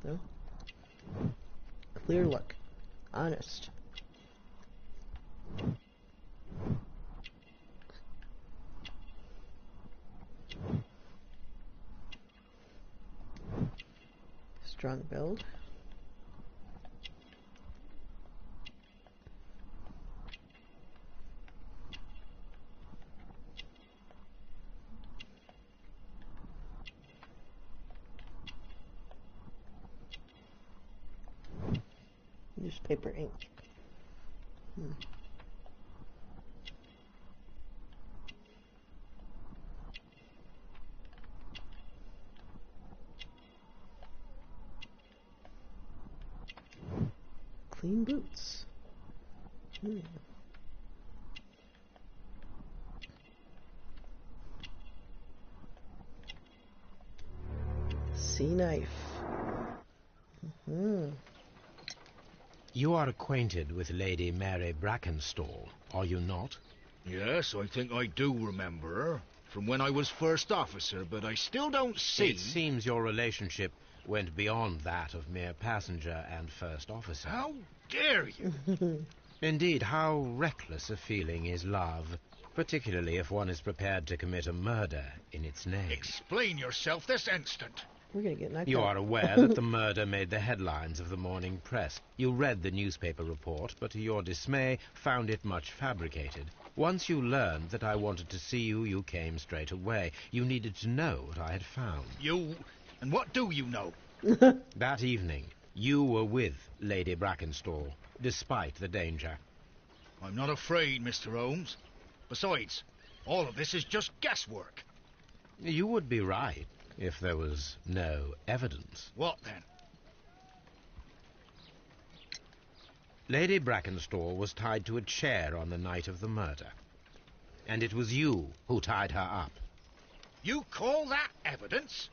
No. Clear look. Honest. Strong build. Newspaper ink. Clean boots. Sea knife. You are acquainted with Lady Mary Brackenstall, are you not? Yes, I think I do remember her, from when I was first officer, but I still don't see... It seems your relationship went beyond that of mere passenger and first officer. How dare you? Indeed, how reckless a feeling is love, particularly if one is prepared to commit a murder in its name. Explain yourself this instant. We're gonna get knocked You out. are aware that the murder made the headlines of the morning press. You read the newspaper report, but to your dismay found it much fabricated. Once you learned that I wanted to see you, you came straight away. You needed to know what I had found. You... And what do you know? That evening, you were with Lady Brackenstall, despite the danger. I'm not afraid, Mr. Holmes. Besides, all of this is just guesswork. You would be right if there was no evidence. What then? Lady Brackenstall was tied to a chair on the night of the murder. And it was you who tied her up. You call that evidence?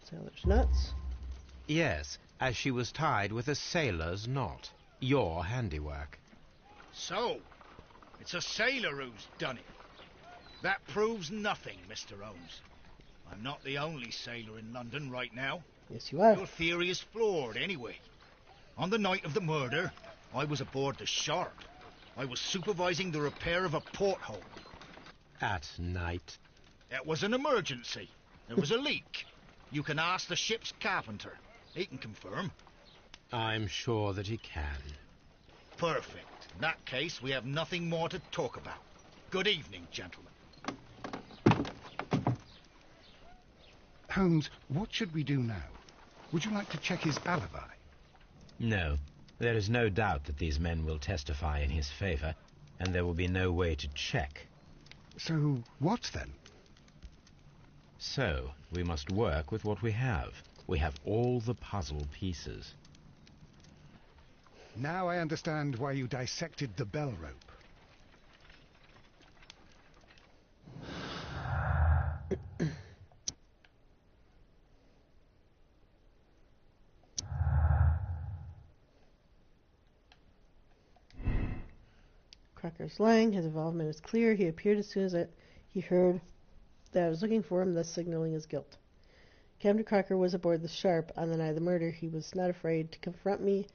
Sailor's nuts. Yes, as she was tied with a sailor's knot. Your handiwork. So, it's a sailor who's done it. That proves nothing, Mr. Holmes. I'm not the only sailor in London right now. Yes, you are. Your theory is flawed, anyway. On the night of the murder, I was aboard the Shark. I was supervising the repair of a porthole. At night. It was an emergency. There was a leak. You can ask the ship's carpenter. He can confirm. I'm sure that he can. Perfect. In that case, we have nothing more to talk about. Good evening, gentlemen. Holmes, what should we do now? Would you like to check his alibi? No. There is no doubt that these men will testify in his favor, and there will be no way to check. So, what then? So, we must work with what we have. We have all the puzzle pieces. Now I understand why you dissected the bell rope. Crocker's lying. His involvement is clear. He appeared as soon as he heard that I was looking for him, thus signaling his guilt. Captain Crocker was aboard the Sharp on the night of the murder. He was not afraid to confront me.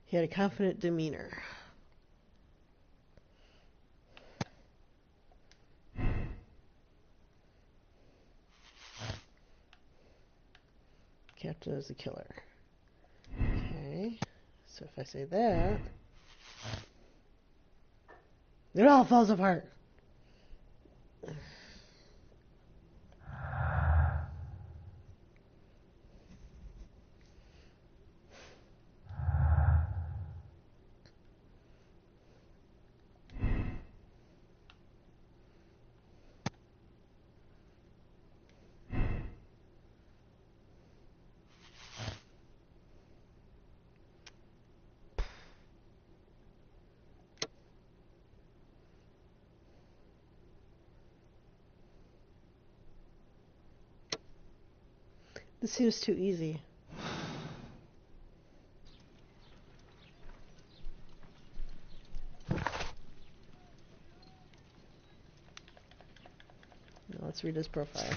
He had a confident demeanor. captain is the killer. Okay. So if I say that, it all falls apart. This seems too easy. Now let's read his profile.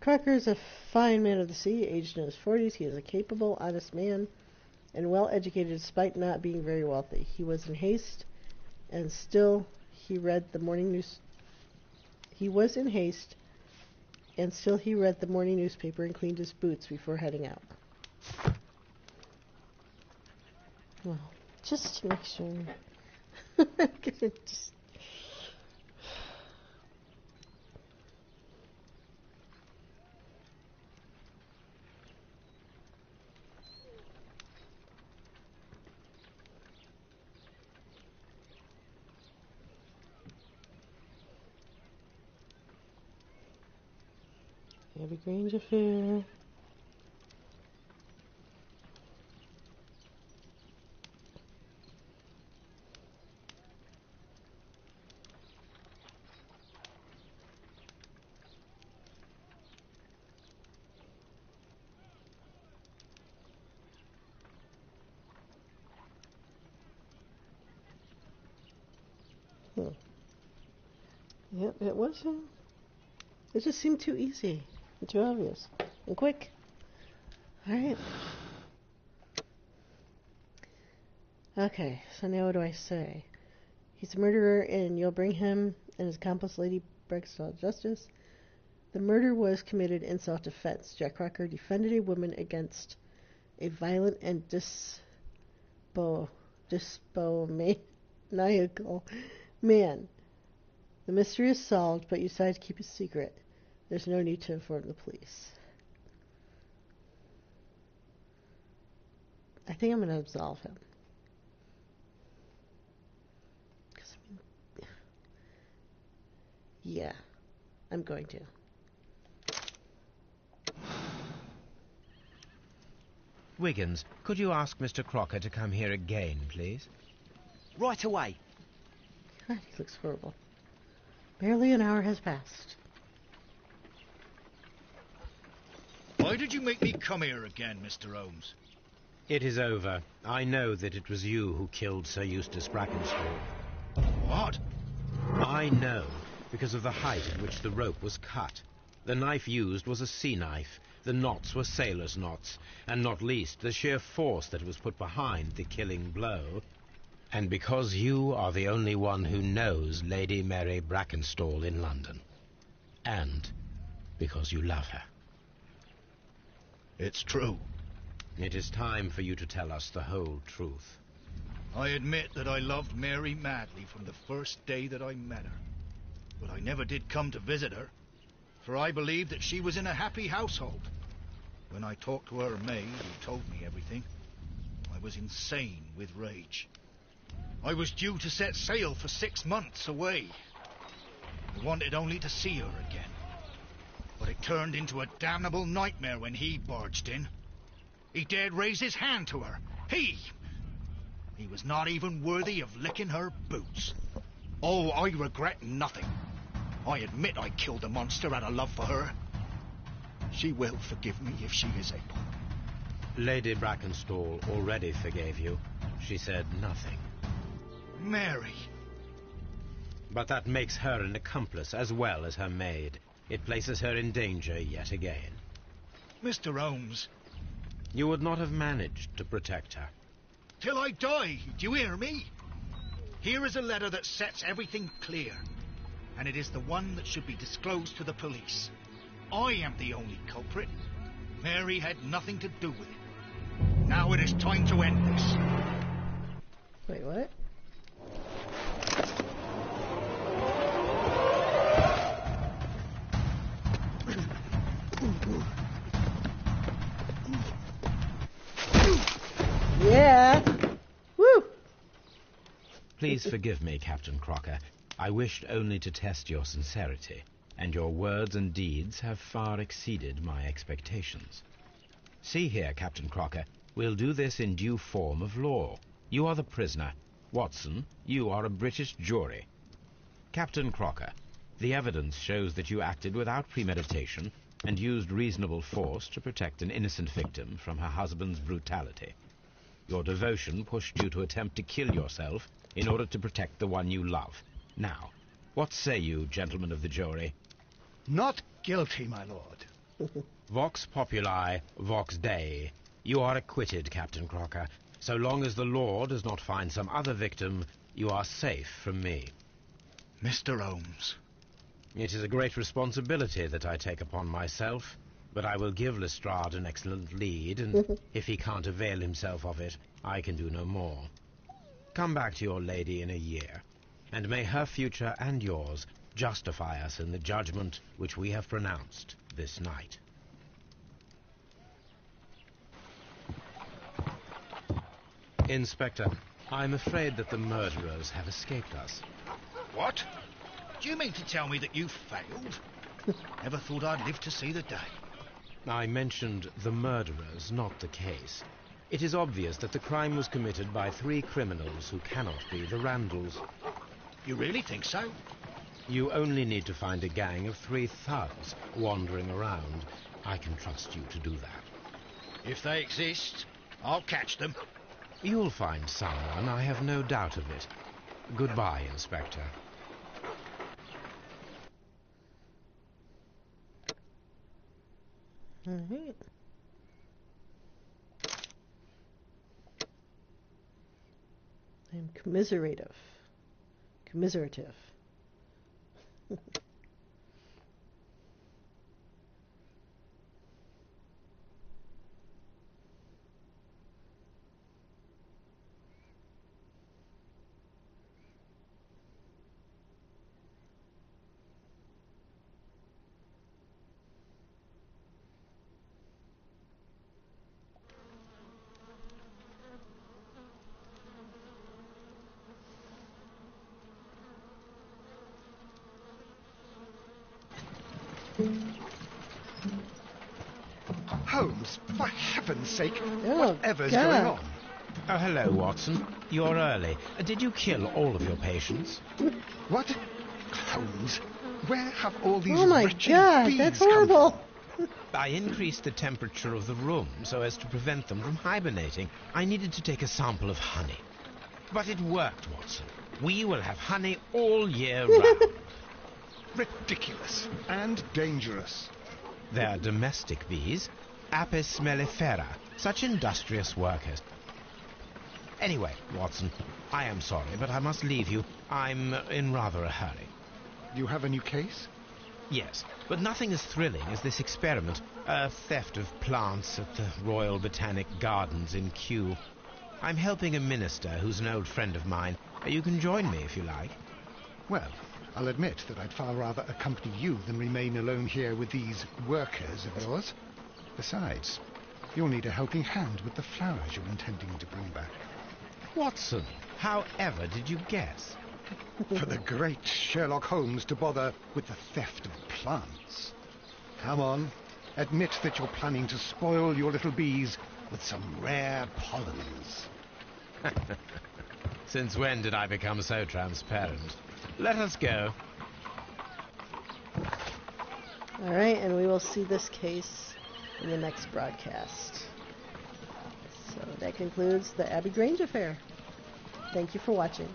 Crocker is a fine man of the sea, aged in his 40s. He is a capable, honest man and well-educated despite not being very wealthy. He was in haste, and still he read the morning news. He was in haste, and still he read the morning newspaper and cleaned his boots before heading out. Well, just to make sure. I'm gonna just... Abbey Grange affair. Yep, it was him. It just seemed too easy and too obvious and quick. Alright. Okay, so now what do I say? He's a murderer and you'll bring him and his accomplice, Lady Brackenstal, to justice. The murder was committed in self-defense. Jack Crocker defended a woman against a violent and dysbomaniacal man. The mystery is solved, but you decide to keep it secret. There's no need to inform the police. I think I'm going to absolve him. Yeah, I'm going to. Wiggins, could you ask Mr. Crocker to come here again, please? Right away. God, he looks horrible. Barely an hour has passed. Why did you make me come here again, Mr. Holmes? It is over. I know that it was you who killed Sir Eustace Brackenstall. What? I know, because of the height at which the rope was cut. The knife used was a sea knife. The knots were sailor's knots, and not least the sheer force that was put behind the killing blow. And because you are the only one who knows Lady Mary Brackenstall in London. And because you love her. It's true. It is time for you to tell us the whole truth. I admit that I loved Mary madly from the first day that I met her. But I never did come to visit her, for I believed that she was in a happy household. When I talked to her maid, who told me everything, I was insane with rage. I was due to set sail for 6 months away. I wanted only to see her again. But it turned into a damnable nightmare when he barged in. He dared raise his hand to her. He was not even worthy of licking her boots. Oh, I regret nothing. I admit I killed the monster out of love for her. She will forgive me if she is able. Lady Brackenstall already forgave you. She said nothing. Mary. But that makes her an accomplice as well as her maid. It places her in danger yet again. Mr. Holmes. You would not have managed to protect her. Till I die, do you hear me? Here is a letter that sets everything clear, and it is the one that should be disclosed to the police. I am the only culprit. Mary had nothing to do with it. Now it is time to end this. Wait, what? Yeah. Woo! Please forgive me, Captain Crocker. I wished only to test your sincerity, and your words and deeds have far exceeded my expectations. See here, Captain Crocker, we'll do this in due form of law. You are the prisoner. Watson, you are a British jury. Captain Crocker, the evidence shows that you acted without premeditation and used reasonable force to protect an innocent victim from her husband's brutality. Your devotion pushed you to attempt to kill yourself in order to protect the one you love. Now, what say you, gentlemen of the jury? Not guilty, my lord. Vox populi, vox Dei. You are acquitted, Captain Crocker. So long as the law does not find some other victim, you are safe from me. Mr. Holmes. It is a great responsibility that I take upon myself, but I will give Lestrade an excellent lead, and if he can't avail himself of it, I can do no more. Come back to your lady in a year, and may her future and yours justify us in the judgment which we have pronounced this night. Inspector, I'm afraid that the murderers have escaped us. What? Do you mean to tell me that you failed? Never thought I'd live to see the day. I mentioned the murderers, not the case. It is obvious that the crime was committed by 3 criminals who cannot be the Randalls. You really think so? You only need to find a gang of 3 thugs wandering around. I can trust you to do that. If they exist, I'll catch them. You'll find someone, I have no doubt of it. Goodbye, Inspector. All right. I'm commiserative. Commiserative. Holmes, for heaven's sake, Oh, whatever's God. going on? Oh, hello, Watson. You're early. Did you kill all of your patients? What? Holmes, where have all these Oh my wretched God, bees that's come horrible. I increased the temperature of the room so as to prevent them from hibernating. I needed to take a sample of honey. But it worked, Watson. We will have honey all year round. Ridiculous and dangerous. They're domestic bees, Apis mellifera, such industrious workers. Anyway, Watson, I am sorry, but I must leave you. I'm in rather a hurry. You have a new case? Yes, but nothing as thrilling as this experiment. A theft of plants at the Royal Botanic Gardens in Kew. I'm helping a minister who's an old friend of mine. You can join me if you like. Well, I'll admit that I'd far rather accompany you than remain alone here with these workers of yours. Besides, you'll need a helping hand with the flowers you're intending to bring back. Watson, however did you guess? For the great Sherlock Holmes to bother with the theft of plants. Come on, admit that you're planning to spoil your little bees with some rare pollens. Since when did I become so transparent? Let us go. All right, and we will see this case in the next broadcast. So that concludes the Abbey Grange affair. Thank you for watching.